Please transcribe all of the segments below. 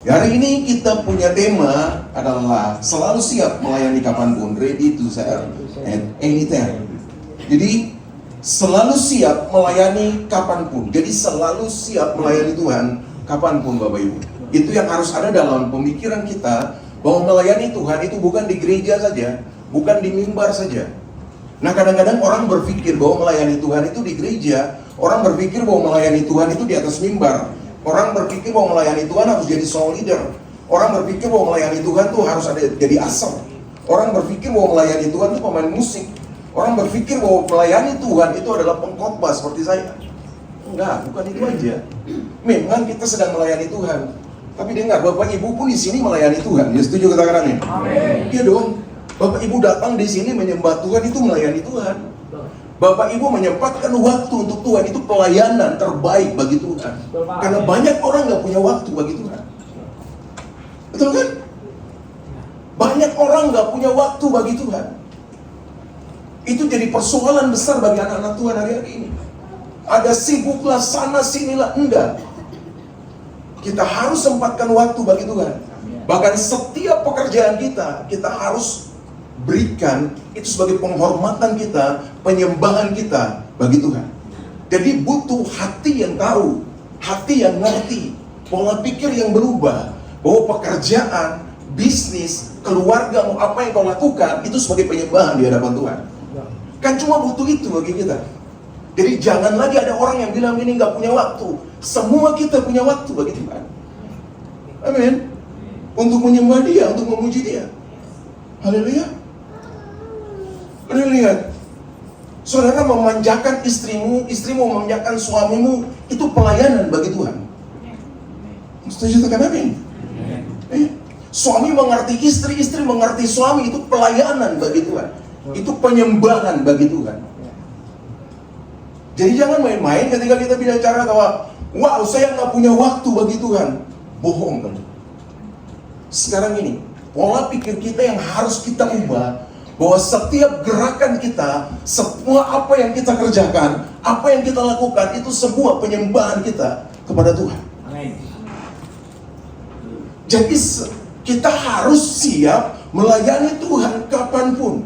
Hari ini kita punya tema adalah selalu siap melayani kapanpun, ready to serve at any time. Jadi selalu siap melayani kapanpun. Jadi selalu siap melayani Tuhan kapanpun, Bapak Ibu. Itu yang harus ada dalam pemikiran kita, bahwa melayani Tuhan itu bukan di gereja saja, bukan di mimbar saja. Nah, kadang-kadang orang berpikir bahwa melayani Tuhan itu di gereja, orang berpikir bahwa melayani Tuhan itu di atas mimbar. Orang berpikir bahwa melayani Tuhan harus jadi song leader. Orang berpikir bahwa melayani Tuhan tuh harus ada jadi asal. Orang berpikir bahwa melayani Tuhan itu pemain musik. Orang berpikir bahwa melayani Tuhan itu adalah pengkhotbah seperti saya. Enggak, bukan itu aja. Memang kita sedang melayani Tuhan. Tapi dengar, Bapak Ibu pun di sini melayani Tuhan. Ya, setuju katakan amin? Amin. Iya dong. Bapak Ibu datang di sini menyembah Tuhan itu melayani Tuhan. Bapak Ibu menyempatkan waktu untuk Tuhan, itu pelayanan terbaik bagi Tuhan. Karena banyak orang nggak punya waktu bagi Tuhan. Betul kan? Banyak orang nggak punya waktu bagi Tuhan. Itu jadi persoalan besar bagi anak-anak Tuhan hari ini. Ada sibuklah sana sinilah, enggak. Kita harus sempatkan waktu bagi Tuhan. Bahkan setiap pekerjaan kita harus berikan itu sebagai penghormatan kita, penyembahan kita bagi Tuhan. Jadi butuh hati yang tahu, hati yang ngerti, pola pikir yang berubah, bahwa pekerjaan, bisnis, keluarga, mau apa yang kau lakukan itu sebagai penyembahan di hadapan Tuhan. Kan cuma butuh itu bagi kita. Jadi jangan lagi ada orang yang bilang ini nggak punya waktu. Semua kita punya waktu bagi Tuhan. Amin. Untuk menyembah Dia, untuk memuji Dia. Haleluya. Anda lihat, saudara memanjakan istrimu, istrimu memanjakan suamimu, itu pelayanan bagi Tuhan. Setuju tekan amin? Suami mengerti istri, istri mengerti suami, itu pelayanan bagi Tuhan. Itu penyembahan bagi Tuhan. Jadi jangan main-main ketika kita bicara bahwa, wow, saya nggak punya waktu bagi Tuhan. Bohong kan? Sekarang ini, pola pikir kita yang harus kita ubah, bahwa setiap gerakan kita, semua apa yang kita kerjakan, apa yang kita lakukan, itu semua penyembahan kita kepada Tuhan. Amin. Jadi kita harus siap melayani Tuhan kapanpun.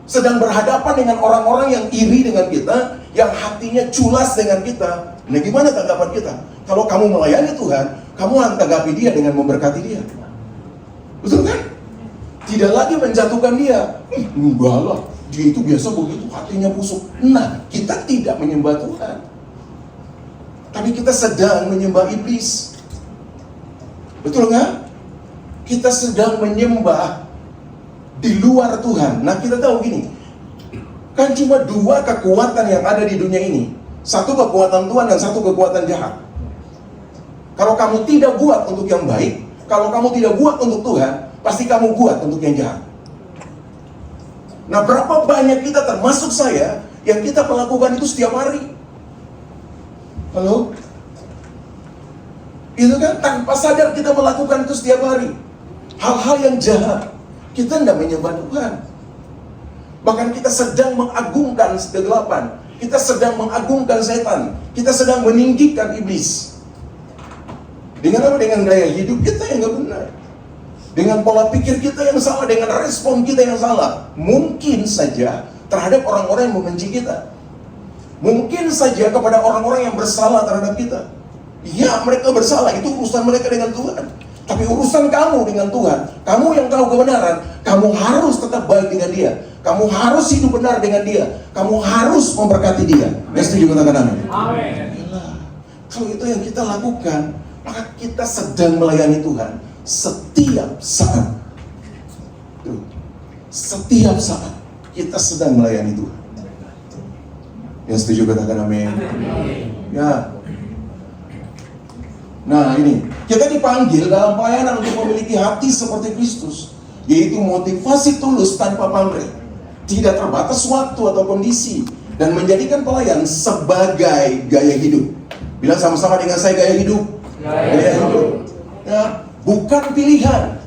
Sedang berhadapan dengan orang-orang yang iri dengan kita, yang hatinya culas dengan kita. Nah, gimana tanggapan kita? Kalau kamu melayani Tuhan, kamu akan tanggapi dia dengan memberkati dia. Betul kan? Tidak lagi menjatuhkan dia. Enggak lah, dia itu biasa begitu, hatinya busuk. Nah, kita tidak menyembah Tuhan, tapi kita sedang menyembah iblis. Betul nggak? Kita sedang menyembah di luar Tuhan. Nah, kita tahu gini, kan cuma dua kekuatan yang ada di dunia ini. Satu kekuatan Tuhan dan satu kekuatan jahat. Kalau kamu tidak buat untuk yang baik, kalau kamu tidak buat untuk Tuhan, pasti kamu buat untuk yang jahat. Nah, berapa banyak kita, termasuk saya, yang kita melakukan itu setiap hari. Halo? Itu kan tanpa sadar kita melakukan itu setiap hari. Hal-hal yang jahat. Kita tidak menyembah Tuhan. Bahkan kita sedang mengagungkan kegelapan. Kita sedang mengagungkan setan. Kita sedang meninggikan iblis. Dengan apa? Dengan gaya hidup kita yang gak benar. Dengan pola pikir kita yang salah, dengan respon kita yang salah. Mungkin saja terhadap orang-orang yang membenci kita. Mungkin saja kepada orang-orang yang bersalah terhadap kita. Ya, mereka bersalah, itu urusan mereka dengan Tuhan. Tapi urusan kamu dengan Tuhan, kamu yang tahu kebenaran, kamu harus tetap baik dengan dia. Kamu harus hidup benar dengan dia. Kamu harus memberkati dia. Setuju katakan amin? Amin. Kalau itu yang kita lakukan, maka kita sedang melayani Tuhan setiap saat. Setiap saat kita sedang melayani Tuhan. Yang setuju katakan amin. Ya. Nah, ini kita dipanggil dalam pelayanan untuk memiliki hati seperti Kristus, yaitu motivasi tulus tanpa pamrih, tidak terbatas waktu atau kondisi, dan menjadikan pelayan sebagai gaya hidup. Bilang sama-sama dengan saya, gaya hidup. Gaya hidup. Ya, bukan pilihan,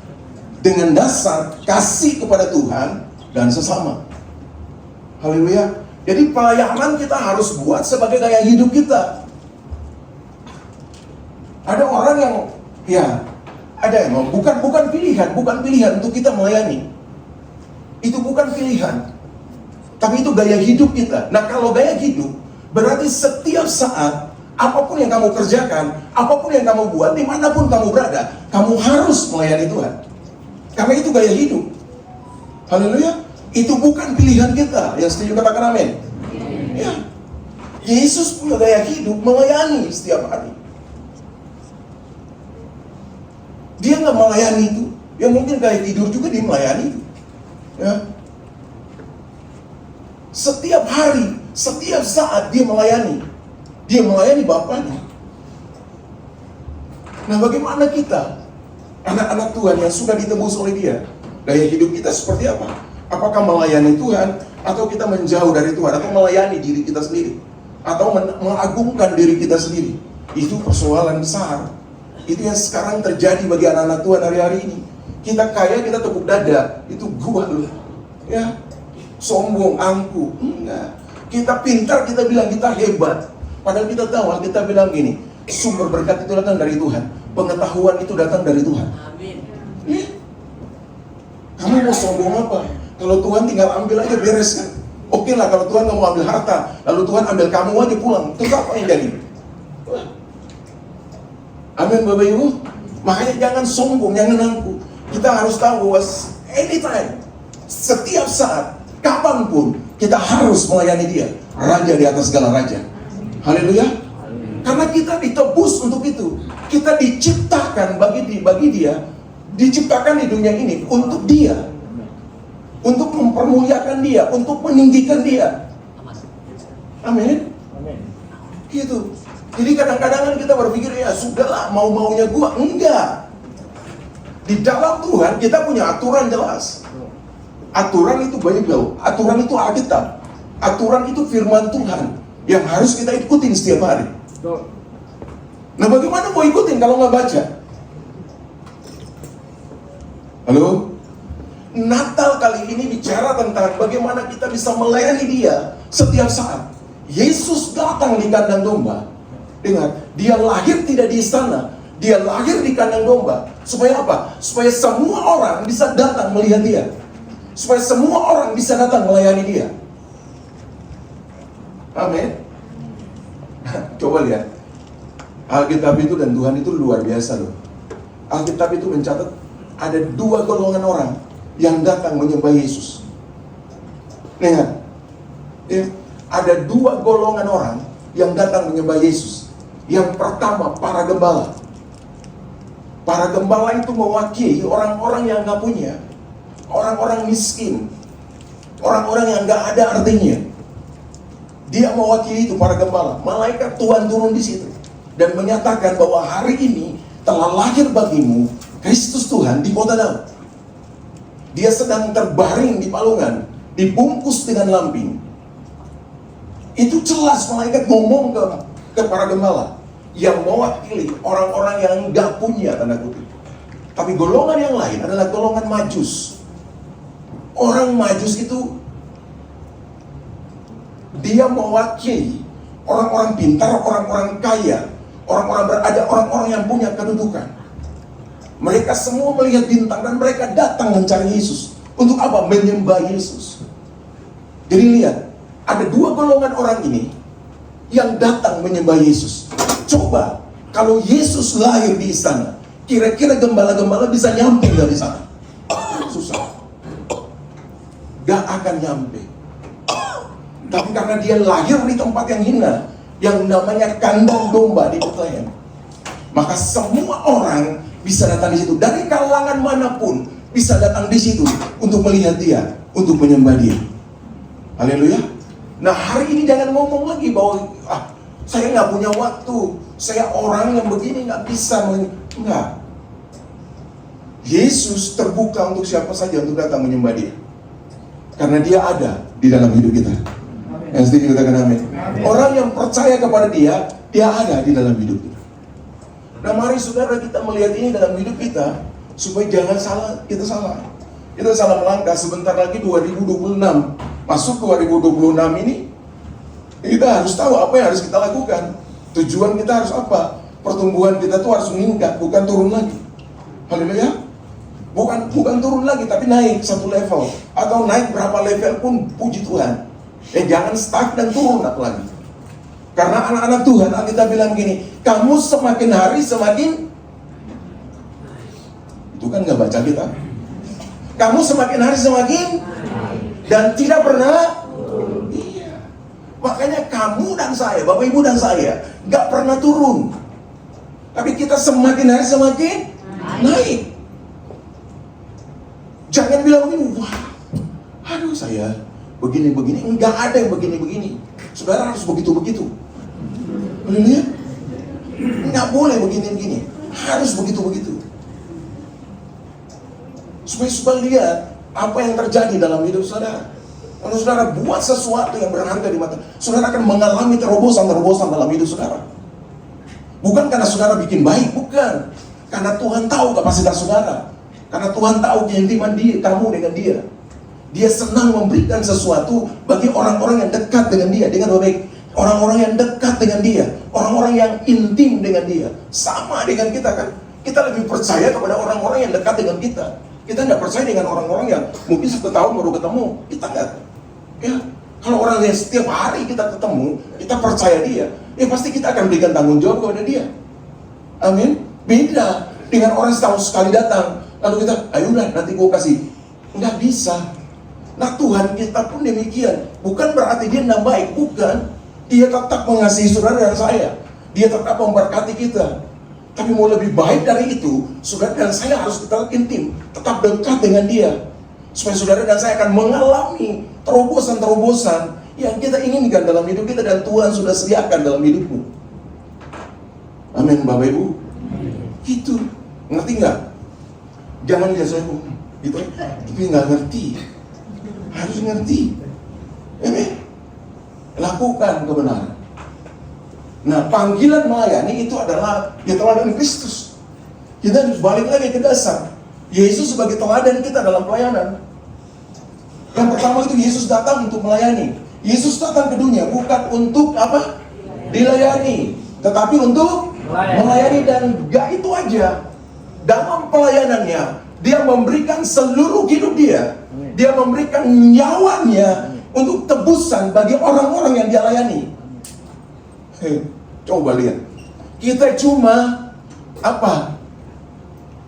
dengan dasar kasih kepada Tuhan dan sesama. Haleluya. Jadi pelayanan kita harus buat sebagai gaya hidup kita. Ada orang yang Ya, ada yang bukan pilihan untuk kita melayani. Itu bukan pilihan, tapi itu gaya hidup kita. Nah, kalau gaya hidup, berarti setiap saat, apapun yang kamu kerjakan, apapun yang kamu buat, dimanapun kamu berada, kamu harus melayani Tuhan. Karena itu gaya hidup. Haleluya. Itu bukan pilihan kita. Yang setuju katakan amin. Ya. Yesus punya gaya hidup melayani setiap hari. Dia nggak melayani itu. Ya mungkin gaya tidur juga dia melayani itu. Ya. Setiap hari, setiap saat dia melayani. Dia melayani Bapaknya. Nah, bagaimana kita, anak-anak Tuhan yang sudah ditebus oleh Dia, gaya hidup kita seperti apa? Apakah melayani Tuhan, atau kita menjauh dari Tuhan, atau melayani diri kita sendiri, atau mengagungkan diri kita sendiri? Itu persoalan besar. Itu yang sekarang terjadi bagi anak-anak Tuhan hari-hari ini. Kita kaya, kita tepuk dada, itu gua loh. Ya, sombong, angkuh. Enggak. Kita pintar, kita bilang kita hebat. Padahal kita tahu, kita bilang gini, sumber berkat itu datang dari Tuhan. Pengetahuan itu datang dari Tuhan. Amin. Ya. Kamu mau sombong apa? Kalau Tuhan tinggal ambil aja, beres kan? Oke lah, kalau Tuhan nggak mau ambil harta, lalu Tuhan ambil kamu aja pulang. Terus apa yang jadi? Amin Bapak Ibu. Makanya jangan sombong, jangan angkuh. Kita harus tahu bahwa anytime, setiap saat, kapanpun, kita harus melayani Dia, Raja di atas segala raja. Haleluya. Karena kita ditebus untuk itu. Kita diciptakan bagi Dia, diciptakan di dunia ini untuk Dia, untuk mempermuliakan Dia, untuk meninggikan Dia. Amin. Gitu. Jadi kadang-kadang kita berpikir, ya sudahlah, mau-maunya gua. Enggak. Di dalam Tuhan kita punya aturan jelas. Aturan itu Bible, aturan itu Alkitab, aturan itu firman Tuhan yang harus kita ikutin setiap hari. Nah, bagaimana mau ikutin kalau nggak baca? Halo? Natal kali ini bicara tentang bagaimana kita bisa melayani Dia setiap saat. Yesus datang di kandang domba. Dengar, Dia lahir tidak di istana, Dia lahir di kandang domba. Supaya apa? Supaya semua orang bisa datang melihat Dia, supaya semua orang bisa datang melayani Dia. Amin. Coba lihat, Alkitab itu dan Tuhan itu luar biasa loh. Alkitab itu mencatat ada 2 golongan orang yang datang menyembah Yesus. Lihat, ya, ada 2 golongan orang yang datang menyembah Yesus. Yang pertama, para gembala. Para gembala itu mewakili orang-orang yang gak punya, orang-orang miskin, orang-orang yang gak ada artinya. Dia mewakili itu, para gembala. Malaikat Tuhan turun di situ dan menyatakan bahwa hari ini telah lahir bagimu Kristus Tuhan di kota Daud. Dia sedang terbaring di palungan, dibungkus dengan lampin. Itu jelas malaikat ngomong ke para gembala yang mewakili orang-orang yang gak punya, tanda kutip. Tapi golongan yang lain adalah golongan Majus. Orang Majus itu dia mewakili orang-orang pintar, orang-orang kaya, orang-orang yang punya kedudukan. Mereka semua melihat bintang dan mereka datang mencari Yesus. Untuk apa? Menyembah Yesus. Jadi lihat, ada 2 golongan orang ini yang datang menyembah Yesus. Coba, kalau Yesus lahir di istana, kira-kira gembala-gembala bisa nyampe dari sana? Susah. Gak akan nyampe. Tapi karena dia lahir di tempat yang hina, yang namanya kandang domba di Betlehem, maka semua orang bisa datang di situ. Dari kalangan manapun bisa datang di situ untuk melihat Dia, untuk menyembah Dia. Haleluya. Nah, hari ini jangan ngomong lagi bahwa saya nggak punya waktu, saya orang yang begini nggak bisa. Enggak. Yesus terbuka untuk siapa saja untuk datang menyembah Dia, karena Dia ada di dalam hidup kita. Yang setuju katakan amin. Orang yang percaya kepada Dia, Dia ada di dalam hidup kita. Nah, mari saudara kita melihat ini dalam hidup kita, supaya jangan salah, kita salah melangkah. Sebentar lagi 2026, masuk 2026 ini, kita harus tahu apa yang harus kita lakukan. Tujuan kita harus apa? pertumbuhan kita tuh harus meningkat, bukan turun lagi. Haleluya. Bukan turun lagi, tapi naik satu level. Atau naik berapa level pun, puji Tuhan. Jangan stuck dan turun lagi. Karena anak-anak Tuhan, Alkitab bilang gini, kamu semakin hari semakin, itu kan gak baca kita. Kamu semakin hari semakin, dan tidak pernah, iya. Makanya kamu dan saya, Bapak Ibu dan saya, gak pernah turun. Tapi kita semakin hari semakin naik. Jangan bilang begini, wah, aduh saya begini-begini. Enggak ada yang begini-begini. Saudara harus begitu-begitu. Haleluya. Enggak boleh begini-begini. Harus begitu-begitu. Supaya lihat apa yang terjadi dalam hidup saudara. Kalau saudara buat sesuatu yang berharga di mata, saudara akan mengalami terobosan-terobosan dalam hidup saudara. Bukan karena saudara bikin baik, bukan. Karena Tuhan tahu kapasitas saudara. Karena Tuhan tahu keintiman kamu dengan Dia. Dia senang memberikan sesuatu bagi orang-orang yang dekat dengan Dia. Dengan baik, orang-orang yang dekat dengan Dia, orang-orang yang intim dengan Dia. Sama dengan kita kan. Kita lebih percaya kepada orang-orang yang dekat dengan kita. Kita tidak percaya dengan orang-orang yang mungkin 1 tahun baru ketemu. Kita enggak. Ya, kalau orang yang setiap hari kita ketemu, kita percaya dia, pasti kita akan berikan tanggung jawab kepada dia. Amin. Beda dengan orang setahun sekali datang, lalu kita, ayolah nanti gue kasih. Nggak bisa. Nah Tuhan kita pun demikian. Bukan berarti dia tidak baik, bukan. Dia tetap mengasihi saudara dan saya. Dia tetap memberkati kita. Tapi mau lebih baik dari itu, saudara dan saya harus tetap intim, tetap dekat dengan dia. Supaya saudara dan saya akan mengalami terobosan-terobosan yang kita inginkan dalam hidup kita dan Tuhan sudah sediakan dalam hidupmu. Amin, Bapak Ibu. Gitu. Ngerti nggak? Jangan dia saya gitu, tapi nggak ngerti. Harus ngerti. Amin. Lakukan kebenaran. Nah, panggilan melayani itu adalah teladan Kristus. Kita harus balik lagi ke dasar. Yesus sebagai teladan kita dalam pelayanan. Yang pertama itu Yesus datang untuk melayani. Yesus datang ke dunia bukan untuk apa? Dilayani, tetapi untuk melayani. Dan gak itu aja. Dalam pelayanannya, dia memberikan seluruh hidup dia. Dia memberikan nyawanya untuk tebusan bagi orang-orang yang dia layani. Coba lihat. Kita cuma apa?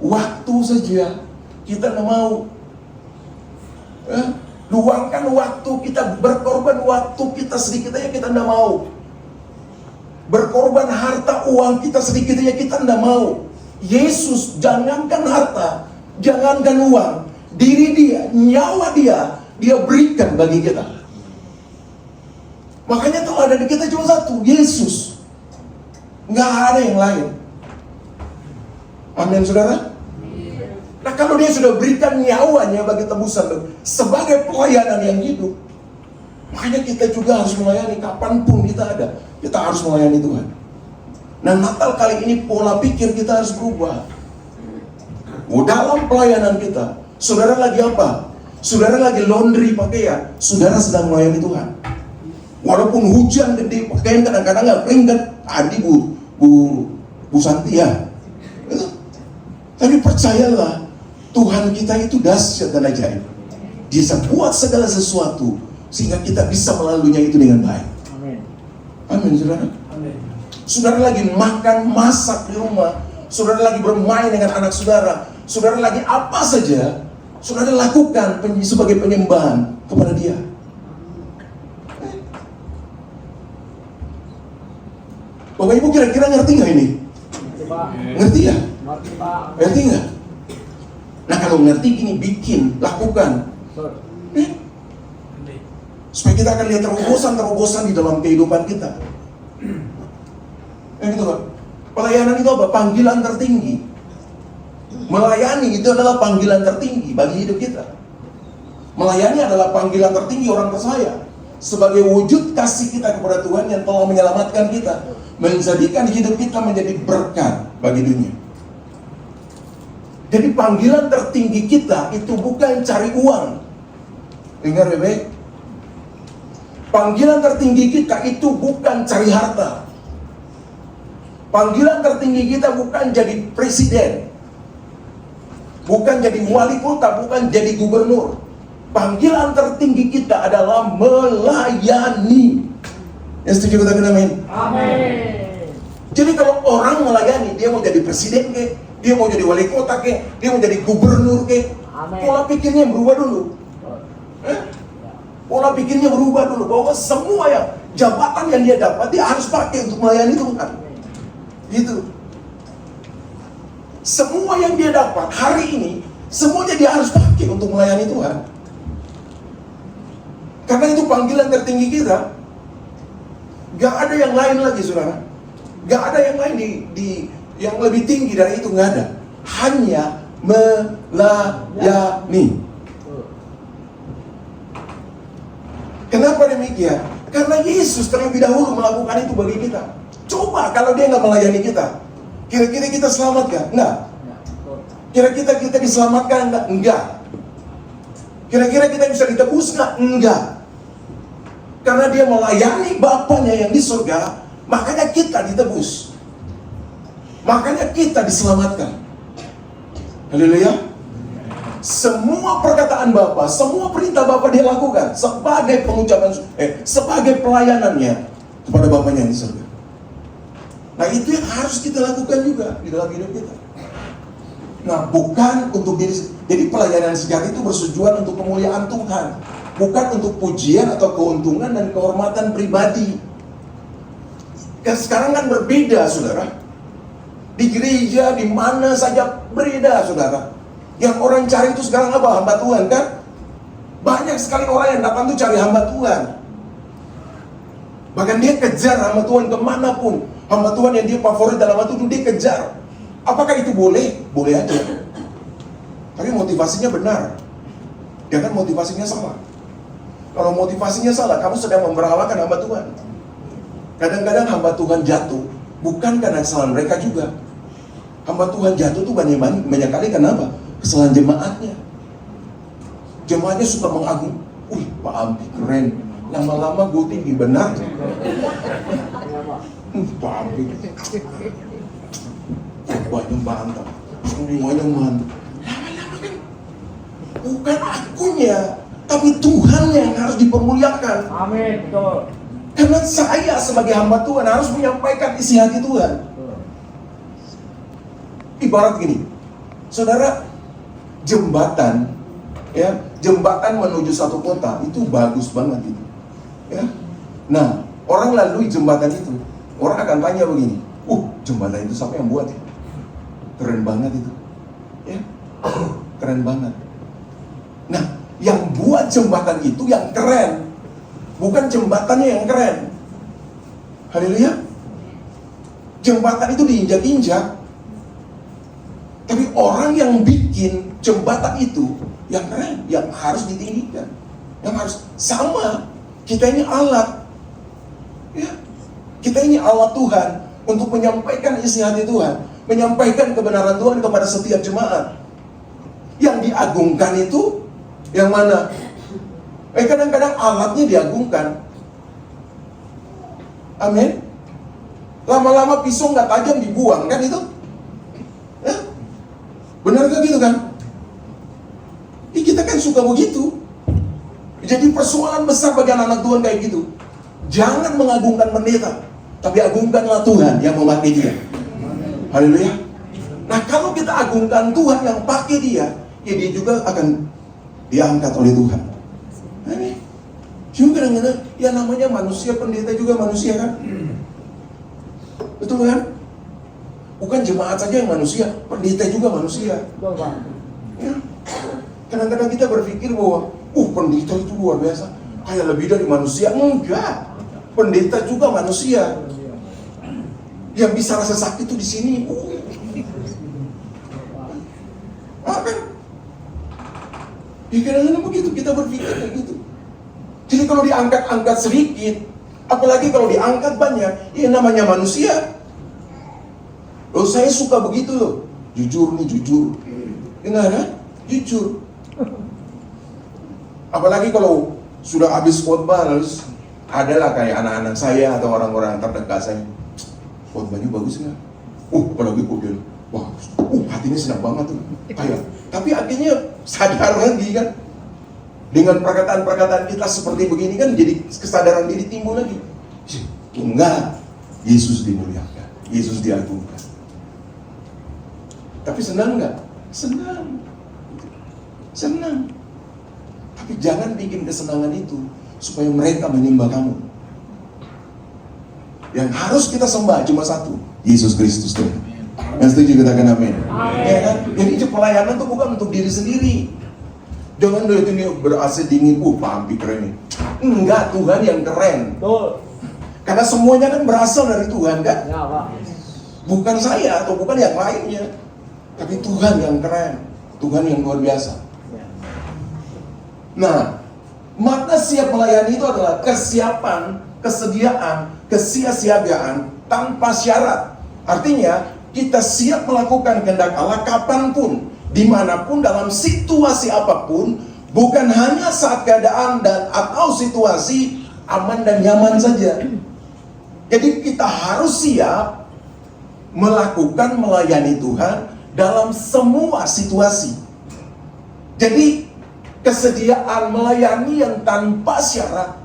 Waktu saja. Kita tidak mau. Luangkan waktu kita, berkorban waktu kita sedikit aja kita tidak mau. Berkorban harta uang kita sedikit aja kita tidak mau. Yesus jangankan harta, jangankan uang, diri dia, nyawa dia, dia berikan bagi kita. Makanya teladan kita cuma satu, Yesus. Nggak ada yang lain. Amin, saudara. Nah, kalau dia sudah berikan nyawanya bagi tebusan sebagai pelayanan yang hidup, makanya kita juga harus melayani kapanpun kita ada. Kita harus melayani Tuhan. Nah, Natal kali ini pola pikir kita harus berubah. Dalam pelayanan kita, saudara lagi apa? Saudara lagi laundry pakaian, saudara sedang melayani Tuhan. Walaupun hujan gede, pakaian kadang-kadang nggak kering kan? Tadi Bu Santi ya. Tapi percayalah, Tuhan kita itu dahsyat dan ajaib. Dia bisa buat segala sesuatu sehingga kita bisa melaluinya itu dengan baik. Amin. Amin, saudara. Amin. Saudara lagi makan, masak di rumah, saudara lagi bermain dengan anak saudara, saudara lagi apa saja, saudara lakukan sebagai penyembahan kepada Dia. Bapak Ibu kira-kira ngerti nggak ini? Ngerti ya? Ngerti nggak? Nah kalau ngerti gini, bikin, lakukan. Supaya kita akan lihat terobosan-terobosan di dalam kehidupan kita. Gitu kan? Pelayanan itu apa? Panggilan tertinggi. Melayani itu adalah panggilan tertinggi bagi hidup kita. Melayani adalah panggilan tertinggi orang percaya. Sebagai wujud kasih kita kepada Tuhan yang telah menyelamatkan kita, menjadikan hidup kita menjadi berkat bagi dunia. Jadi panggilan tertinggi kita itu bukan cari uang. Dengar baik-baik. Panggilan tertinggi kita itu bukan cari harta. Panggilan tertinggi kita bukan jadi presiden, bukan jadi wali kota, bukan jadi gubernur. Panggilan tertinggi kita adalah melayani. Yang setuju katakan amin? Amin. Jadi kalau orang melayani, dia mau jadi presiden ke, dia mau jadi wali kota ke, dia mau jadi gubernur ke, pola pikirnya berubah dulu. Pola pikirnya berubah dulu, bahwa semua yang jabatan yang dia dapat, dia harus pakai untuk melayani Tuhan. Gitu. Semua yang dia dapat hari ini, semuanya dia harus pakai untuk melayani Tuhan. Karena itu panggilan tertinggi kita. Gak ada yang lain lagi, saudara. Gak ada yang lain di yang lebih tinggi dari itu, gak ada. Hanya melayani. Kenapa demikian? Karena Yesus terlebih dahulu melakukan itu bagi kita. Coba kalau dia nggak melayani kita, kira-kira kita selamat gak? Enggak. Kira-kira kita diselamatkan enggak? Enggak. Kira-kira kita bisa ditebus enggak? Enggak. Karena dia melayani Bapaknya yang di surga, makanya kita ditebus. Makanya kita diselamatkan. Haleluya. Semua perkataan Bapa, semua perintah Bapa dia lakukan sebagai pengucapan, sebagai pelayanannya kepada Bapaknya yang di surga. Nah, itu yang harus kita lakukan juga di dalam hidup kita. Nah, bukan untuk diri. Jadi pelayanan sejati itu bertujuan untuk kemuliaan Tuhan, bukan untuk pujian atau keuntungan dan kehormatan pribadi. Sekarang kan berbeda, saudara. Di gereja, di mana saja berbeda, saudara. Yang orang cari itu sekarang apa? Hamba Tuhan, kan? Banyak sekali orang yang datang itu cari hamba Tuhan. Bahkan dia kejar hamba Tuhan kemanapun. Hamba Tuhan yang dia favorit dalam hati itu dia kejar. Apakah itu boleh? Boleh aja. Tapi motivasinya benar. Jangan motivasinya salah. Kalau motivasinya salah, kamu sedang memberhalakan hamba Tuhan. Kadang-kadang hamba Tuhan jatuh bukan karena kesalahan mereka juga. Hamba Tuhan jatuh tuh banyak kali kenapa? Kesalahan jemaatnya. Jemaatnya suka mengagung. Wih, Pak Ampi keren. Lama-lama gue tinggi, benar. Pak Ampi banyak mantap. Semuanya mantap. Lama-lama kan bukan akunya, tapi Tuhan yang harus dipermuliakan. Amin, betul. Karena saya sebagai hamba Tuhan harus menyampaikan isi hati Tuhan. Ibarat gini, saudara, jembatan menuju satu kota itu bagus banget gitu, ya. Nah, orang lalui jembatan itu, orang akan tanya begini, jembatan itu siapa yang buat ya? Keren banget itu, ya, keren banget. Nah, yang buat jembatan itu yang keren, bukan jembatannya yang keren. Haleluya. Jembatan itu diinjak-injak. Tapi orang yang bikin jembatan itu yang keren, yang harus ditinggikan, yang harus sama. Kita ini alat, ya. Kita ini alat Tuhan untuk menyampaikan isi hati Tuhan, menyampaikan kebenaran Tuhan kepada setiap jemaat. Yang diagungkan itu yang mana? Kadang-kadang alatnya diagungkan. Amin. Lama-lama pisau nggak tajam dibuang, kan itu? Ya? Benar gak gitu kan? Kita kan suka begitu. Jadi persoalan besar bagi anak-anak Tuhan kayak gitu. Jangan mengagungkan pendeta, tapi agungkanlah Tuhan yang memakai dia. Haleluya. Nah, kalau kita agungkan Tuhan yang pakai dia, ya dia juga akan diangkat oleh Tuhan. Amin. Juga kadang-kadang, ya namanya manusia, pendeta juga manusia kan? Betul kan? Bukan jemaat saja yang manusia, pendeta juga manusia. Ya. Kadang-kadang kita berpikir bahwa, pendeta itu luar biasa, kayak lebih dari manusia. Enggak, pendeta juga manusia. Yang bisa rasa sakit itu di sini. Kan? Ya kadang-kadang begitu, kita berpikir kayak gitu. Jadi kalau diangkat-angkat sedikit, apalagi kalau diangkat banyak, ya namanya manusia. Loh, saya suka begitu loh. Jujur nih, jujur. Dengar kan? Jujur. Apalagi kalau sudah habis khotbah, terus adalah kayak anak-anak saya atau orang-orang terdekat saya. khotbahnya bagus nggak? Apalagi kok dia, wah, hatinya senang banget tuh. Kayak, tapi akhirnya sadar lagi kan, dengan perkataan-perkataan kita seperti begini kan, jadi kesadaran diri timbul lagi. Enggak, Yesus dimuliakan, Yesus diagungkan. Tapi senang nggak? Senang. Senang. Tapi jangan bikin kesenangan itu supaya mereka menyembah kamu. Yang harus kita sembah cuma satu, Yesus Kristus Tuhan. Yang setuju katakan amin. Ya kan? Jadi pelayanan itu bukan untuk diri sendiri. Jangan lihat ini ber-AC dingin, Pak Ampi keren nih. Enggak, Tuhan yang keren. Betul. Karena semuanya kan berasal dari Tuhan kan? Ya, Pak. Bukan saya atau bukan yang lainnya. Tapi Tuhan yang keren. Tuhan yang luar biasa. Ya. Nah, makna siap melayani itu adalah kesiapan, kesediaan, kesiapsiagaan tanpa syarat. Artinya, kita siap melakukan kehendak Allah kapanpun, dimanapun, dalam situasi apapun, bukan hanya saat keadaan dan atau situasi aman dan nyaman saja. Jadi kita harus siap melakukan melayani Tuhan dalam semua situasi. Jadi kesediaan melayani yang tanpa syarat.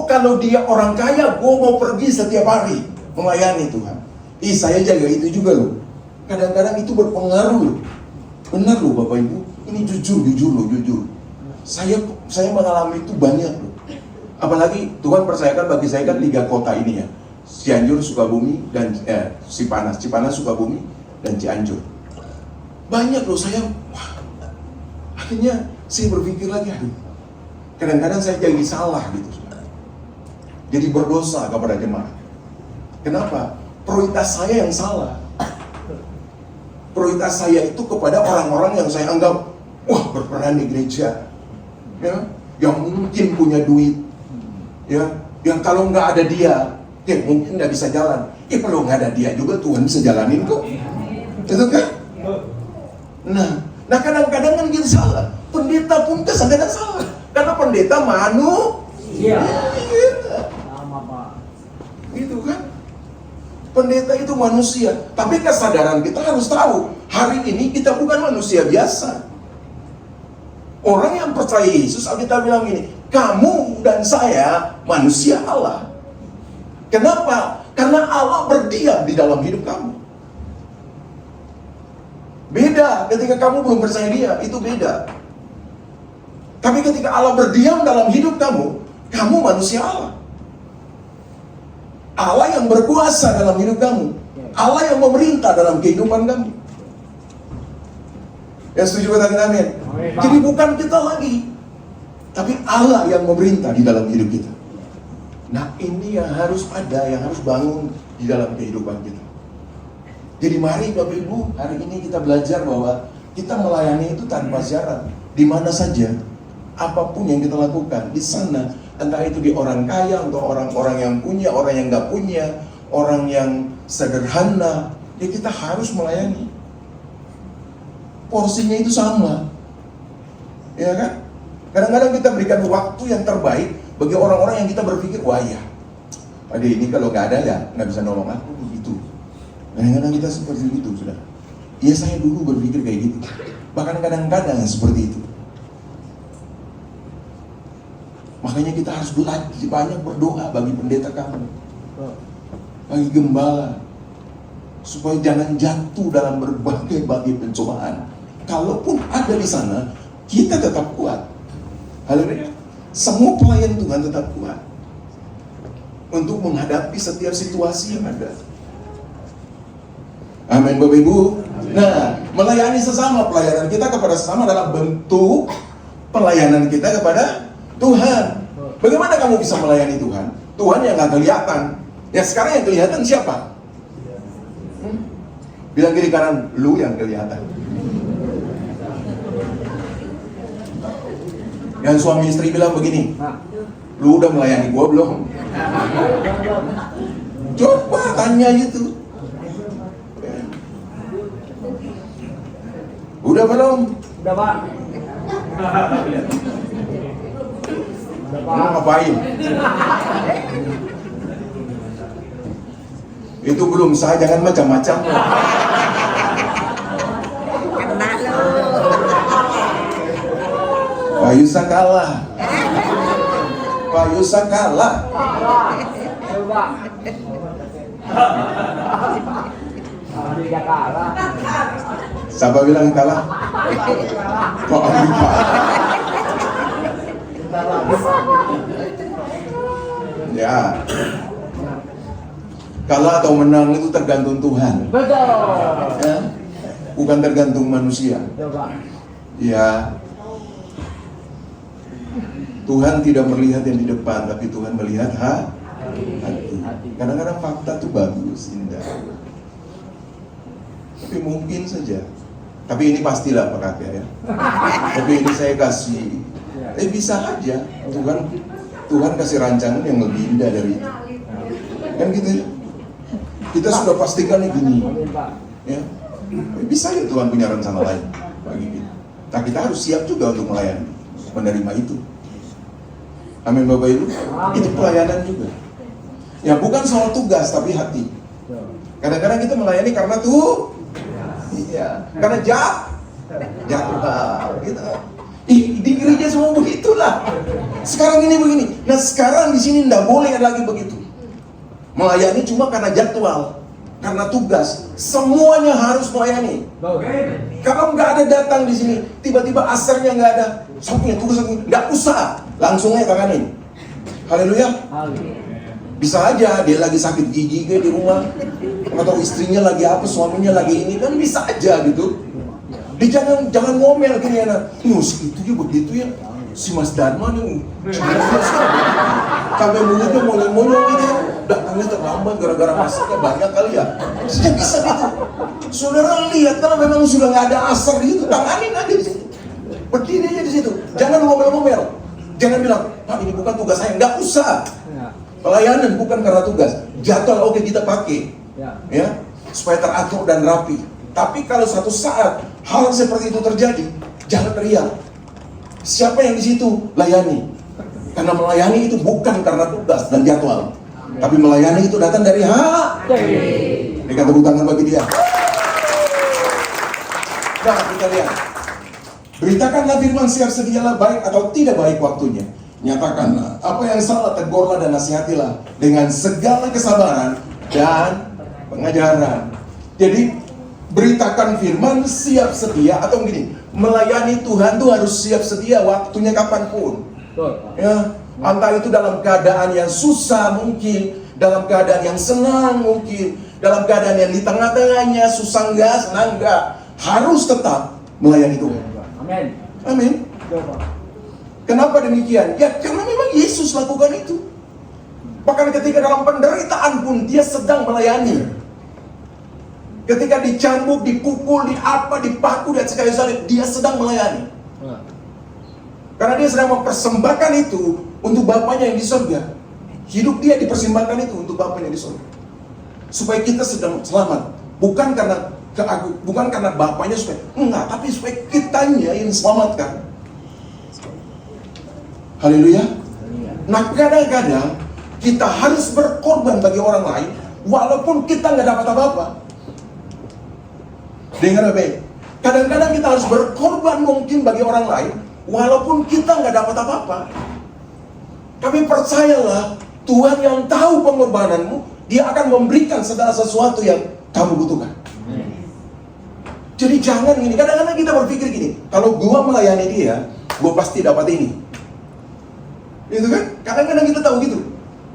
Kalau dia orang kaya, gue mau pergi setiap hari melayani Tuhan. Saya jaga itu juga loh. Kadang-kadang itu berpengaruh loh. Benar loh Bapak Ibu. Ini jujur loh. Saya mengalami itu banyak loh. Apalagi Tuhan percayakan bagi saya kan 3 kota ini ya. Cianjur, Sukabumi, dan Cipanas, Sukabumi, dan Cianjur. Banyak loh saya. Akhirnya saya berpikir lagi, kadang-kadang saya jadi salah gitu. Jadi berdosa kepada jemaat. Kenapa? Prioritas saya yang salah. Prioritas saya itu kepada orang-orang yang saya anggap berperan di gereja, ya, yang mungkin punya duit, ya, yang kalau nggak ada dia, mungkin nggak bisa jalan. Kalau nggak ada dia juga Tuhan bisa jalanin kok, itu kan? Nah kadang-kadang kan kita salah. Pendeta pun kadang-kadang salah, karena pendeta manusia. Sama, Pak. Gitu kan? Pendeta itu manusia, tapi kesadaran kita harus tahu, hari ini kita bukan manusia biasa. Orang yang percaya Yesus, Alkitab bilang gini, kamu dan saya manusia Allah. Kenapa? Karena Allah berdiam di dalam hidup kamu. Beda ketika kamu belum percaya Dia, itu beda. Tapi ketika Allah berdiam dalam hidup kamu, kamu manusia Allah. Allah yang berkuasa dalam hidup kamu. Allah yang memerintah dalam kehidupan kamu. Yang setuju katakan amin. Jadi bukan kita lagi, tapi Allah yang memerintah di dalam hidup kita. Nah ini yang harus ada, yang harus bangun di dalam kehidupan kita. Jadi mari Bapak Ibu, hari ini kita belajar bahwa kita melayani itu tanpa syarat. Di mana saja, apapun yang kita lakukan, di sana, entah itu di orang kaya, atau orang-orang yang punya, orang yang nggak punya, orang yang sederhana, ya kita harus melayani. Porsinya itu sama, ya kan? Kadang-kadang kita berikan waktu yang terbaik bagi orang-orang yang kita berpikir, wah ya, Ade ini kalau nggak ada ya nggak bisa nolong aku begitu. Kadang-kadang kita seperti itu, sudah. Ya saya dulu berpikir kayak gitu. Bahkan kadang-kadang seperti itu. Makanya kita harus banyak berdoa bagi pendeta kamu, bagi gembala, supaya jangan jatuh dalam berbagai pencobaan. Kalaupun ada di sana, kita tetap kuat. Haleluya. Semua pelayan Tuhan tetap kuat untuk menghadapi setiap situasi yang ada. Amin Bapak Ibu. Nah, melayani sesama, pelayanan kita kepada sesama adalah bentuk pelayanan kita kepada Tuhan. Bagaimana kamu bisa melayani Tuhan? Tuhan yang nggak kelihatan. Ya sekarang yang kelihatan siapa? Bilang kiri kanan, lu yang kelihatan. Yang suami istri bilang begini, lu udah melayani gua belum? Coba tanya gitu. Udah belum? Udah, Pak. Lu ngapain? Itu belum sah, jangan macam-macam. Kena lu. Pak Yusa kalah. Pak Yusa kalah. Coba. Dia kalah. Siapa bilang kalah? Kok Abi Pak? Ya. Kalah atau menang itu tergantung Tuhan. Betul. Ya. Bukan tergantung manusia. Coba. Ya. Tuhan tidak melihat yang di depan, tapi Tuhan melihat hati. Kadang-kadang fakta itu bagus, indah. Tapi mungkin saja. Tapi ini pastilah Pak Kakek ya. Tapi ini saya kasih. Bisa aja. Tuhan kasih rancangan yang lebih indah dari itu. Kan gitu ya. Kita sudah pastikan nih gini. Ya. Bisa ya Tuhan punya rencana lain bagi kita. Nah kita harus siap juga untuk melayani, menerima itu. Amin Bapak Ibu. Itu pelayanan juga. Ya bukan soal tugas tapi hati. Kadang-kadang kita melayani karena iya, karena jadwal gitu. Di gereja semua begitulah. Sekarang ini begini. Nah sekarang di sini nggak boleh lagi begitu. Melayani cuma karena jadwal, karena tugas. Semuanya harus melayani. Kalau nggak ada datang di sini, tiba-tiba asarnya nggak ada, sampai tugas nggak usah, langsung aja tanganin. Haleluya. Bisa aja dia lagi sakit gigi kayak di rumah, atau istrinya lagi apa, suaminya lagi ini, kan bisa aja gitu. Dia jangan ngomel gini anak, itu juga begitu ya, si Mas Dharma nih, sampai mulutnya monyong-monyong gitu, datangnya terlambat gara-gara masaknya banyak kali ya. Bisa gitu. Saudara lihat kalau memang sudah nggak ada asar di situ, tanganin aja di situ, berdiri aja di situ, jangan ngomel-ngomel, jangan bilang, Pak ini bukan tugas saya, nggak usah. Pelayanan bukan karena tugas, jadwal oke kita pakai, ya supaya teratur dan rapi. Tapi kalau suatu saat hal seperti itu terjadi, jangan teriak. Siapa yang di situ layani, karena melayani itu bukan karena tugas dan jadwal, tapi melayani itu datang dari hati. Berikan tepuk tangan bagi dia. Nah kita lihat, beritakanlah firman, siap sedialah baik atau tidak baik waktunya. Nyatakanlah apa yang salah, tegurlah dan nasihatilah dengan segala kesabaran dan pengajaran. Jadi beritakan firman, siap sedia, atau gini, melayani Tuhan tuh harus siap sedia waktunya kapanpun. Ya, entah itu dalam keadaan yang susah mungkin, dalam keadaan yang senang mungkin, dalam keadaan yang di tengah-tengahnya susah enggak, senang enggak, harus tetap melayani Tuhan. Amin. Amin. Kenapa demikian? Ya karena memang Yesus lakukan itu. Bahkan ketika dalam penderitaan pun dia sedang melayani. Ketika dicambuk, dipukul, dipaku dan sekali salib, dia sedang melayani. Karena dia sedang mempersembahkan itu untuk Bapaknya yang di surga. Hidup dia dipersembahkan itu untuk Bapaknya di surga. Supaya kita sedang selamat. Bukan karena Bapaknya supaya enggak, tapi supaya kitanya yang diselamatkan. Haleluya. Nah kadang-kadang kita harus berkorban bagi orang lain walaupun kita nggak dapat apa-apa. Dengar baik. Kadang-kadang kita harus berkorban mungkin bagi orang lain walaupun kita nggak dapat apa-apa. Tapi percayalah, Tuhan yang tahu pengorbananmu, Dia akan memberikan segala sesuatu yang kamu butuhkan. Jadi jangan gini. Kadang-kadang kita berpikir gini, kalau gua melayani dia, gua pasti dapat ini. Itu kan? Kadang-kadang kita tahu gitu.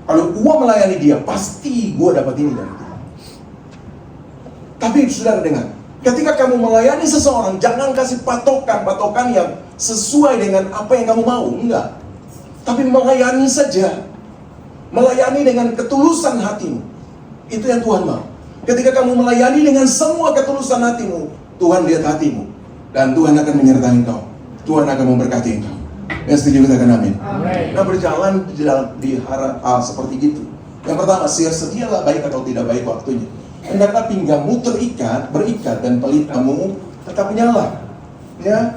Kalau gua melayani dia, pasti gua dapat ini dari Tuhan. Tapi saudara dengar, ketika kamu melayani seseorang, jangan kasih patokan yang sesuai dengan apa yang kamu mau. Enggak. Tapi melayani saja. Melayani dengan ketulusan hatimu. Itu yang Tuhan mau. Ketika kamu melayani dengan semua ketulusan hatimu, Tuhan lihat hatimu. Dan Tuhan akan menyertai engkau. Tuhan akan memberkati engkau. Yang setuju katakan amin. Nah berjalan di hal seperti gitu. Yang pertama, sedialah baik atau tidak baik waktunya. Hendaklah pinggangmu berikat dan pelitamu tetap menyala. Ya.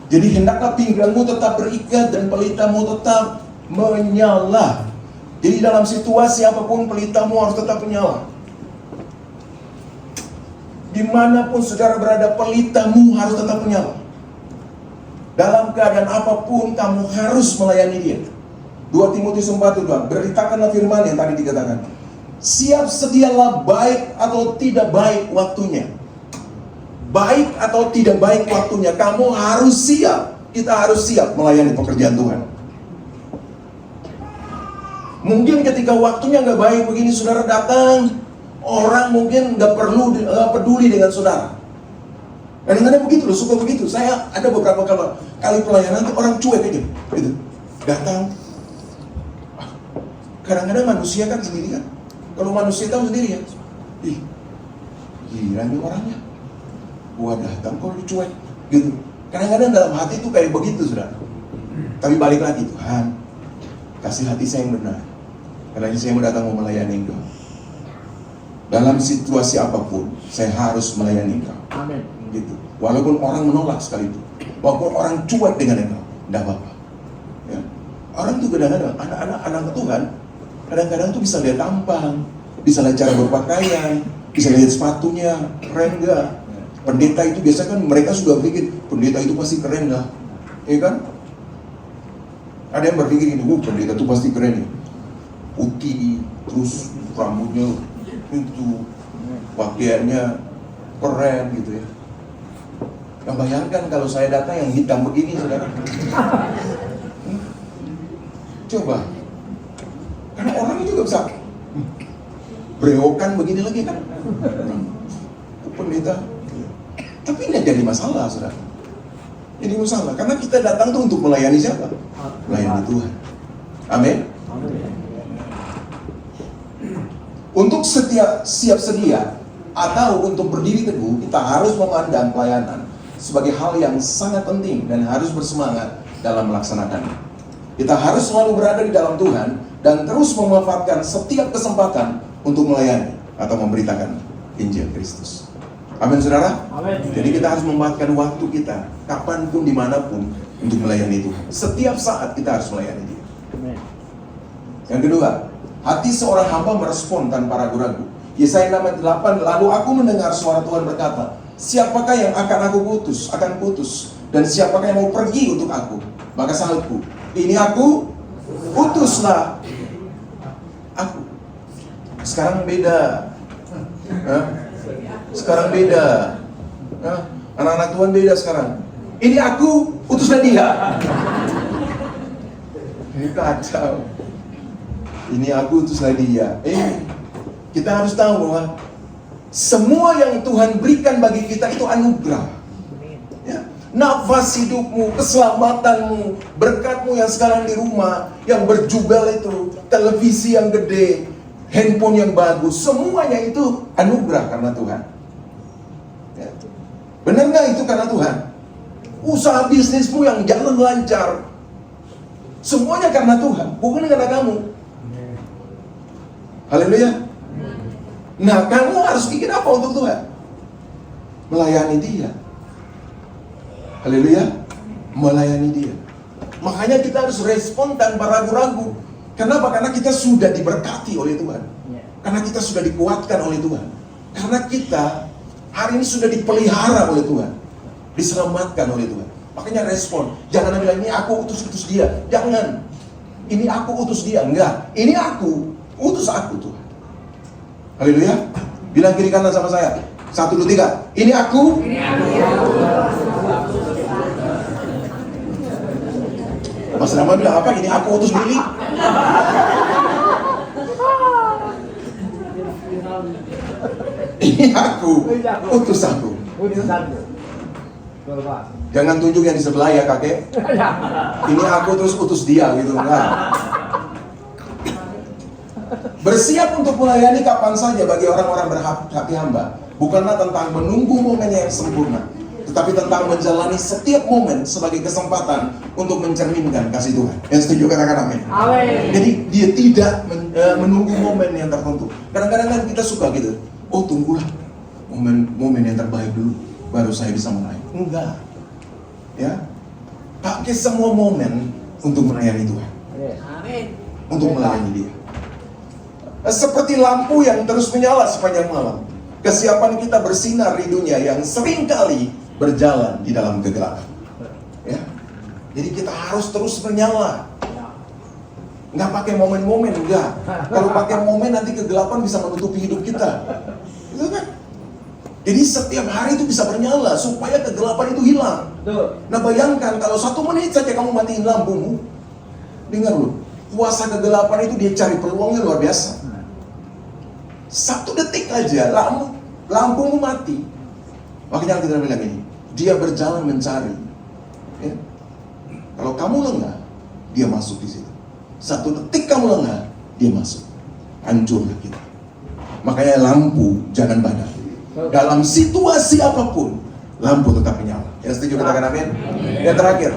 Jadi hendaklah pinggangmu tetap berikat dan pelitamu tetap menyala. Jadi dalam situasi apapun pelitamu harus tetap menyala. Dimanapun saudara berada, pelitamu harus tetap menyala. Dalam keadaan apapun, kamu harus melayani dia. 2 Timotius 4:2, beritakanlah firman yang tadi dikatakan. Siap sedialah baik atau tidak baik waktunya. Baik atau tidak baik waktunya, kamu harus siap. Kita harus siap melayani pekerjaan Tuhan. Mungkin ketika waktunya nggak baik begini, saudara datang, orang mungkin nggak peduli dengan saudara. Kadang-kadang begitu loh, suka begitu. Saya ada beberapa kali pelayanan tuh orang cuek aja, gitu. Datang. Kadang-kadang manusia kan sendiri kan. Kalau manusia tahu sendiri ya. Ih, gila nih orangnya. Gua datang kok cuek, gitu. Kadang-kadang dalam hati itu kayak begitu, saudara. Tapi balik lagi, Tuhan, kasih hati saya yang benar. Karena ini saya mau datang mau melayani Engkau. Dalam situasi apapun, saya harus melayani Engkau. Amin. Gitu. Walaupun orang menolak sekali itu, walaupun orang cuek dengan Engkau, tidak apa-apa. Ya. Orang tuh kadang-kadang, anak Tuhan, kadang-kadang tuh bisa lihat tampang, bisa lihat cara berpakaian, bisa lihat sepatunya, keren gak? Pendeta itu biasa kan mereka sudah berpikir, pendeta itu pasti keren gak? Iya kan? Ada yang berpikir gini, pendeta itu pasti keren ya. Putih, terus rambutnya itu, pakaiannya keren gitu ya. Nah, bayangkan kalau saya datang yang hitam begini, saudara. Coba. Karena orang juga bisa brewokan begini lagi kan. Pendeta. Tapi ini jadi masalah, saudara. Jadi masalah. Karena kita datang tuh untuk melayani siapa? Melayani Tuhan. Amin. Untuk siap sedia atau untuk berdiri teguh, kita harus memandang pelayanan sebagai hal yang sangat penting dan harus bersemangat dalam melaksanakannya. Kita harus selalu berada di dalam Tuhan dan terus memanfaatkan setiap kesempatan untuk melayani atau memberitakan Injil Kristus. Amin, saudara? Amin. Jadi kita harus memanfaatkan waktu kita kapanpun, dimanapun untuk melayani Tuhan. Setiap saat kita harus melayani Dia. Amin. Yang kedua, hati seorang hamba merespon tanpa ragu-ragu. Yesaya 6:8, lalu aku mendengar suara Tuhan berkata, siapakah yang akan aku putus, dan siapakah yang mau pergi untuk aku? Maka sahutku, ini aku, utuslah aku. Sekarang beda. Sekarang beda. Anak-anak Tuhan beda sekarang. Ini aku, utuslah dia. Ini kacau. Ini aku, utuslah dia. Kita harus tahu bahwa semua yang Tuhan berikan bagi kita itu anugerah. Ya. Nafas hidupmu, keselamatanmu, berkatmu yang sekarang di rumah, yang berjubel itu, televisi yang gede, handphone yang bagus, semuanya itu anugerah karena Tuhan. Ya. Benar nggak itu karena Tuhan? Usaha bisnismu yang jalan lancar, semuanya karena Tuhan, bukan karena kamu. Haleluya. Nah, kamu harus bikin apa untuk Tuhan? Melayani Dia. Haleluya. Melayani Dia. Makanya kita harus respon tanpa ragu-ragu. Kenapa? Karena kita sudah diberkati oleh Tuhan. Karena kita sudah dikuatkan oleh Tuhan. Karena kita hari ini sudah dipelihara oleh Tuhan. Diselamatkan oleh Tuhan. Makanya respon. Jangan bilang, ini aku utus dia. Jangan. Ini aku utus dia. Enggak. Ini aku. Utus aku Tuhan. Haleluya. Bilang kiri kanan sama saya. 1, 2, 3. Ini aku. Mas Rama bilang apa? Ini aku utus Billy. Ini aku. Utus aku. Jangan tunjuk yang di sebelah ya kakek. Ini aku terus utus dia gitu. Enggak. Bersiap untuk melayani kapan saja bagi orang-orang berhati hamba bukanlah tentang menunggu momennya yang sempurna, tetapi tentang menjalani setiap momen sebagai kesempatan untuk mencerminkan kasih Tuhan. Yang setuju katakan amin. Amin. Jadi dia tidak menunggu momen yang tertentu. Kadang-kadang kan kita suka gitu. Oh, tunggulah momen yang terbaik dulu baru saya bisa melayani. Enggak. Ya. Pakai semua momen untuk melayani Tuhan. Amin. Untuk melayani Dia. Seperti lampu yang terus menyala sepanjang malam. Kesiapan kita bersinar di dunia yang seringkali berjalan di dalam kegelapan. Ya. Jadi kita harus terus menyala. Nggak pakai momen-momen, enggak. Kalau pakai momen nanti kegelapan bisa menutupi hidup kita. Gitu kan? Jadi setiap hari itu bisa bernyala supaya kegelapan itu hilang. Nah bayangkan kalau 1 menit saja kamu matiin lampumu, dengar loh, kuasa kegelapan itu dia cari peluangnya luar biasa. 1 detik aja lampumu mati. Makanya kita bilang ini, dia berjalan mencari. Ya. Kalau kamu lengah, dia masuk di situ. 1 detik kamu lengah, dia masuk. Hancurlah kita. Makanya lampu jangan padam. Dalam situasi apapun, lampu tetap menyala. Yang setuju katakan amin? Yang terakhir,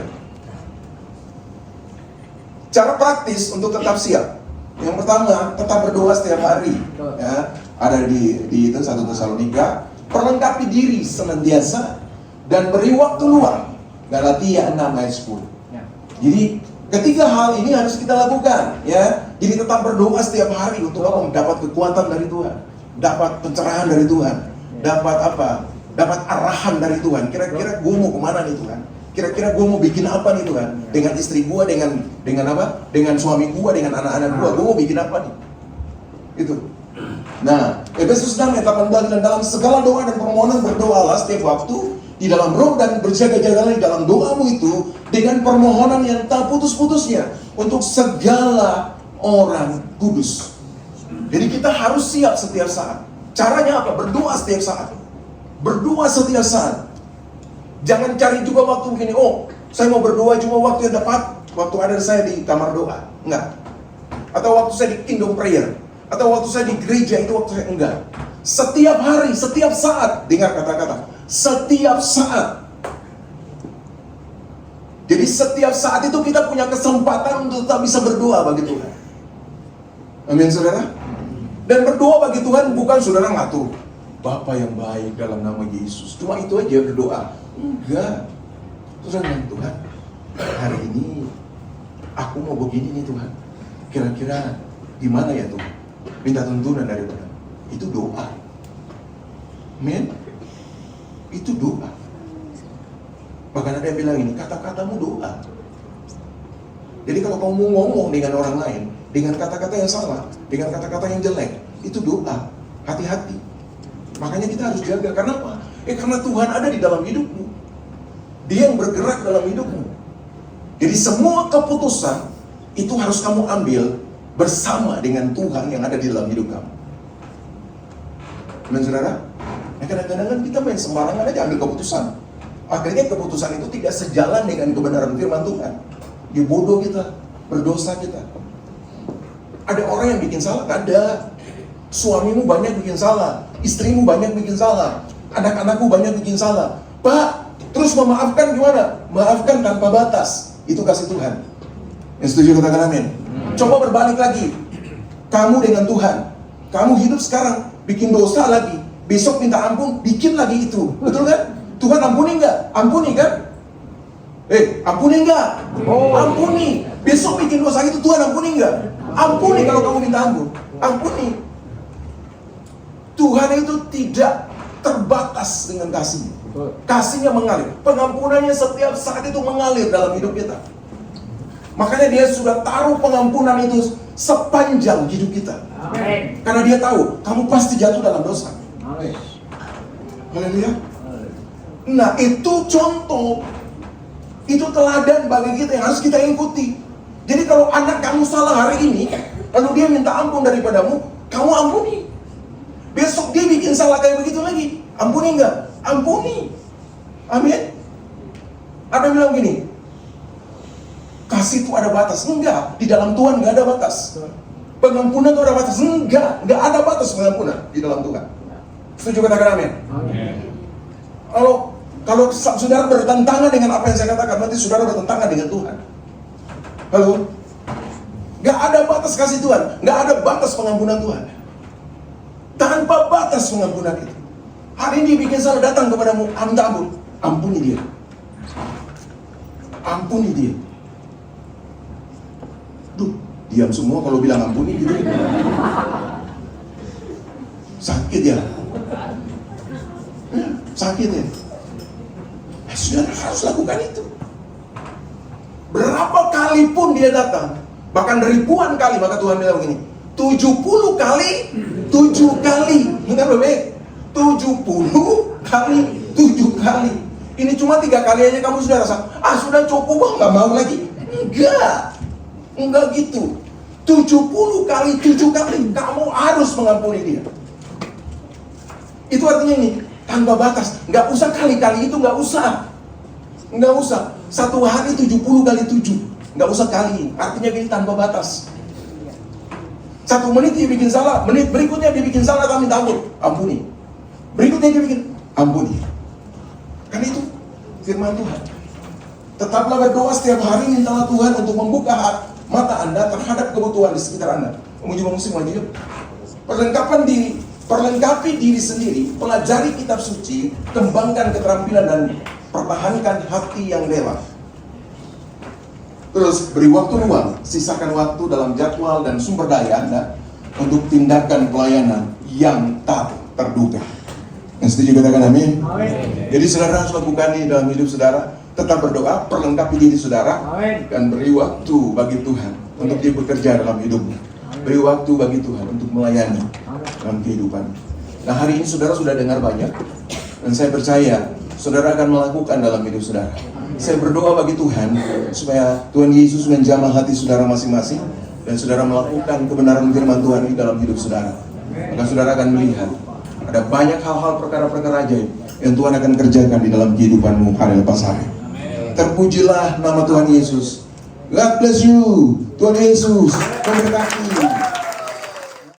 cara praktis untuk tetap siap. Yang pertama, tetap berdoa setiap hari. Ya, ada di itu 1 Tesalonika. Perlengkapi diri senantiasa dan beri waktu luang. Galatia 6 ayat 10. Jadi ketiga hal ini harus kita lakukan, ya. Jadi tetap berdoa setiap hari untuk apa? Mendapat kekuatan dari Tuhan, dapat pencerahan dari Tuhan, dapat apa? Dapat arahan dari Tuhan. Kira-kira gue mau kemana nih Tuhan? Kira-kira gue mau bikin apa nih Tuhan? Dengan istri gue, dengan apa? Dengan suami gue, dengan anak-anak gue mau bikin apa nih? Itu. Nah, Efesus 6 ayat 18, dan dalam segala doa dan permohonan berdoalah setiap waktu di dalam roh dan berjaga-jagalah di dalam doamu itu dengan permohonan yang tak putus-putusnya untuk segala orang kudus. Jadi kita harus siap setiap saat. Caranya apa? Berdoa setiap saat. Berdoa setiap saat. Jangan cari juga waktu begini, oh saya mau berdoa cuma waktu yang tepat, waktu ada saya di kamar doa. Enggak. Atau waktu saya di kingdom prayer, atau waktu saya di gereja, itu waktu saya enggak. Setiap hari, setiap saat. Dengar kata-kata, setiap saat. Jadi setiap saat itu kita punya kesempatan untuk tetap bisa berdoa bagi Tuhan. Amin saudara. Dan berdoa bagi Tuhan bukan saudara ngatur, Bapa yang baik dalam nama Yesus, cuma itu aja berdoa. Enggak. Saudara bilang, Tuhan, hari ini aku mau begini nih Tuhan, kira-kira gimana ya Tuhan? Minta tuntunan dari Tuhan. Itu doa. Amin. Itu doa. Bahkan ada yang bilang ini, kata-katamu doa. Jadi kalau kamu mau ngomong dengan orang lain, dengan kata-kata yang salah, dengan kata-kata yang jelek, itu doa. Hati-hati. Makanya kita harus jaga. Karena apa? Karena Tuhan ada di dalam hidupmu. Dia yang bergerak dalam hidupmu. Jadi semua keputusan itu harus kamu ambil bersama dengan Tuhan yang ada di dalam hidup kamu. Amin saudara? Kadang-kadang kan kita main sembarangan aja ambil keputusan. Akhirnya keputusan itu tidak sejalan dengan kebenaran firman Tuhan. Dia bodoh kita, berdosa kita. Ada orang yang bikin salah? Ada. Suamimu banyak bikin salah, istrimu banyak bikin salah, anak-anakku banyak bikin salah. Pak, terus memaafkan gimana? Maafkan tanpa batas. Itu kasih Tuhan. Yang setuju katakan amin. Coba berbalik lagi. Kamu dengan Tuhan. Kamu hidup sekarang, bikin dosa lagi. Besok minta ampun, bikin lagi itu. Betul kan? Tuhan ampuni enggak? Ampuni kan? Ampuni enggak? Ampuni. Besok bikin dosa itu Tuhan ampuni enggak? Ampuni kalau kamu minta ampun. Ampuni. Tuhan itu tidak terbatas dengan kasih. Kasihnya mengalir. Pengampunannya setiap saat itu mengalir dalam hidup kita. Makanya dia sudah taruh pengampunan itu sepanjang hidup kita. Amin. Karena dia tahu kamu pasti jatuh dalam dosa. Amin. Haleluya. Nah itu contoh, itu teladan bagi kita yang harus kita ikuti. Jadi kalau anak kamu salah hari ini, lalu dia minta ampun daripadamu, kamu ampuni. Besok dia bikin salah kayak begitu lagi, ampuni enggak? Ampuni. Amin. Ada yang bilang gini, kasih itu ada batas. Enggak, di dalam Tuhan enggak ada batas. Pengampunan itu ada batas. Enggak ada batas pengampunan di dalam Tuhan. Setuju katakan amin? Amin. Kalau saudara bertentangan dengan apa yang saya katakan, berarti saudara bertentangan dengan Tuhan. Halo? Gak ada batas kasih Tuhan, gak ada batas pengampunan Tuhan. Tanpa batas pengampunan itu. Hari ini bikin salah, datang kepadamu, minta ampun, ampuni dia. Ampuni dia. Duh, diam semua kalau bilang ampuni gitu. Sakit ya. sakit ya. Saudara harus lakukan itu. Berapa kali pun dia datang, bahkan ribuan kali, maka Tuhan bilang begini, 70 kali 7 kali. Ingat baik-baik, 70 kali 7 kali. Ini cuma 3 kali aja kamu sudah rasa, sudah cukup, nggak mau lagi. Enggak gitu. 70 kali 7 kali kamu harus mengampuni dia. Itu artinya ini, tanpa batas. Nggak usah kali-kali itu, nggak usah. Satu hari 70 kali 7. Nggak usah kali. Artinya gini, tanpa batas. 1 menit dia bikin salah, menit berikutnya dia bikin salah, kami minta ampun, ampuni. Berikutnya dia bikin, ampuni. Kan itu firman Tuhan. Tetaplah berdoa setiap hari, mintalah Tuhan untuk membuka mata Anda terhadap kebutuhan di sekitar Anda. Memuji musim wajib. Perlengkapi diri sendiri, pelajari kitab suci, kembangkan keterampilan dan pertahankan hati yang rela. Terus beri waktu luang, sisakan waktu dalam jadwal dan sumber daya Anda untuk tindakan pelayanan yang tak terduga. Yang setuju katakan amin. Jadi saudara harus lakukan ini dalam hidup saudara. Tetap berdoa, perlengkapi diri saudara, dan beri waktu bagi Tuhan untuk dia bekerja dalam hidupmu. Beri waktu bagi Tuhan untuk melayani dalam kehidupan. Nah, hari ini saudara sudah dengar banyak, dan saya percaya saudara akan melakukan dalam hidup saudara. Saya berdoa bagi Tuhan supaya Tuhan Yesus menjamah hati saudara masing-masing, dan saudara melakukan kebenaran firman Tuhan ini dalam hidup saudara. Maka saudara akan melihat ada banyak hal-hal, perkara-perkara ajaib yang Tuhan akan kerjakan di dalam kehidupanmu hari lepas hari. Terpujilah nama Tuhan Yesus. God bless you. Tuhan Yesus memberkati.